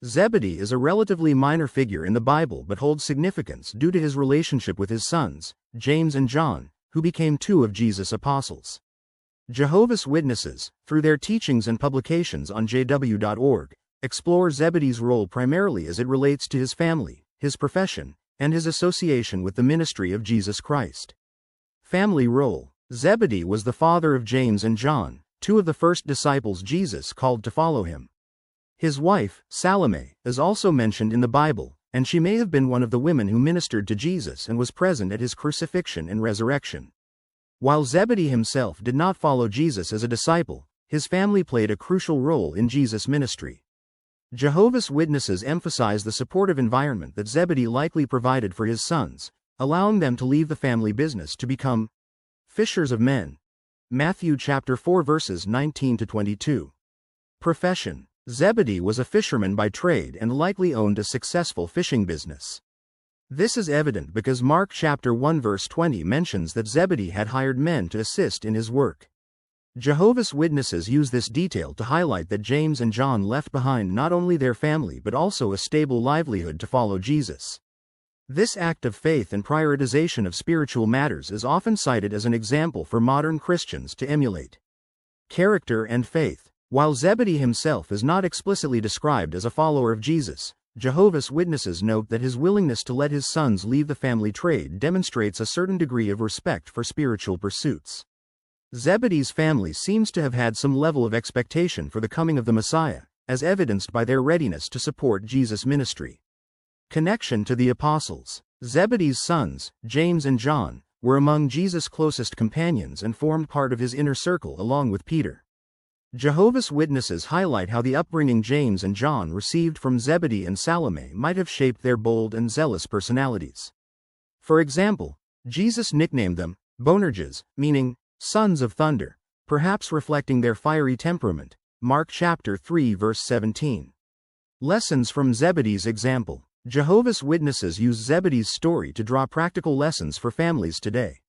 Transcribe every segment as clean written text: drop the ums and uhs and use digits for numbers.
Zebedee is a relatively minor figure in the Bible but holds significance due to his relationship with his sons, James and John, who became two of Jesus' apostles. Jehovah's Witnesses, through their teachings and publications on jw.org, explore Zebedee's role primarily as it relates to his family, his profession, and his association with the ministry of Jesus Christ. Family role. Zebedee was the father of James and John, two of the first disciples Jesus called to follow him. His wife, Salome, is also mentioned in the Bible, and she may have been one of the women who ministered to Jesus and was present at his crucifixion and resurrection. While Zebedee himself did not follow Jesus as a disciple, his family played a crucial role in Jesus' ministry. Jehovah's Witnesses emphasize the supportive environment that Zebedee likely provided for his sons, allowing them to leave the family business to become fishers of men. Matthew chapter 4 verses 19 to 22. Profession. Zebedee was a fisherman by trade and likely owned a successful fishing business. This is evident because Mark chapter 1 verse 20 mentions that Zebedee had hired men to assist in his work. Jehovah's Witnesses use this detail to highlight that James and John left behind not only their family but also a stable livelihood to follow Jesus. This act of faith and prioritization of spiritual matters is often cited as an example for modern Christians to emulate. Character and faith. While Zebedee himself is not explicitly described as a follower of Jesus, Jehovah's Witnesses note that his willingness to let his sons leave the family trade demonstrates a certain degree of respect for spiritual pursuits. Zebedee's family seems to have had some level of expectation for the coming of the Messiah, as evidenced by their readiness to support Jesus' ministry. Connection to the apostles. Zebedee's sons, James and John, were among Jesus' closest companions and formed part of his inner circle along with Peter. Jehovah's Witnesses highlight how the upbringing James and John received from Zebedee and Salome might have shaped their bold and zealous personalities. For example, Jesus nicknamed them Boanerges, meaning sons of thunder, perhaps reflecting their fiery temperament. Mark chapter 3 verse 17. Lessons from Zebedee's example. Jehovah's Witnesses use Zebedee's story to draw practical lessons for families today.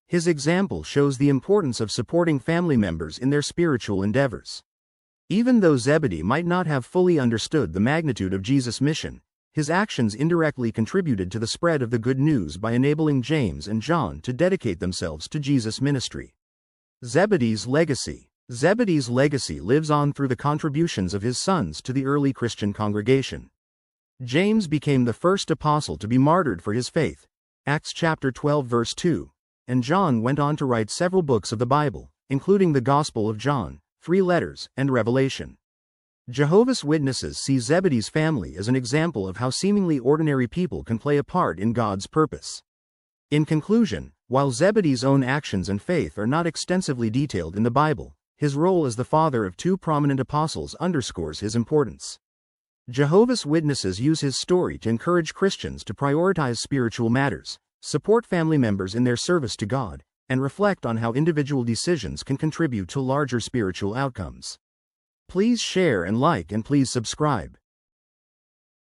His example shows the importance of supporting family members in their spiritual endeavors. Even though Zebedee might not have fully understood the magnitude of Jesus' mission, his actions indirectly contributed to the spread of the good news by enabling James and John to dedicate themselves to Jesus' ministry. Zebedee's legacy. Zebedee's legacy lives on through the contributions of his sons to the early Christian congregation. James became the first apostle to be martyred for his faith, Acts chapter 12 verse 2, and John went on to write several books of the Bible, including the Gospel of John, 3 letters, and Revelation. Jehovah's Witnesses see Zebedee's family as an example of how seemingly ordinary people can play a part in God's purpose. In conclusion, while Zebedee's own actions and faith are not extensively detailed in the Bible, his role as the father of two prominent apostles underscores his importance. Jehovah's Witnesses use his story to encourage Christians to prioritize spiritual matters, support family members in their service to God, and reflect on how individual decisions can contribute to larger spiritual outcomes. Please share and like and please subscribe.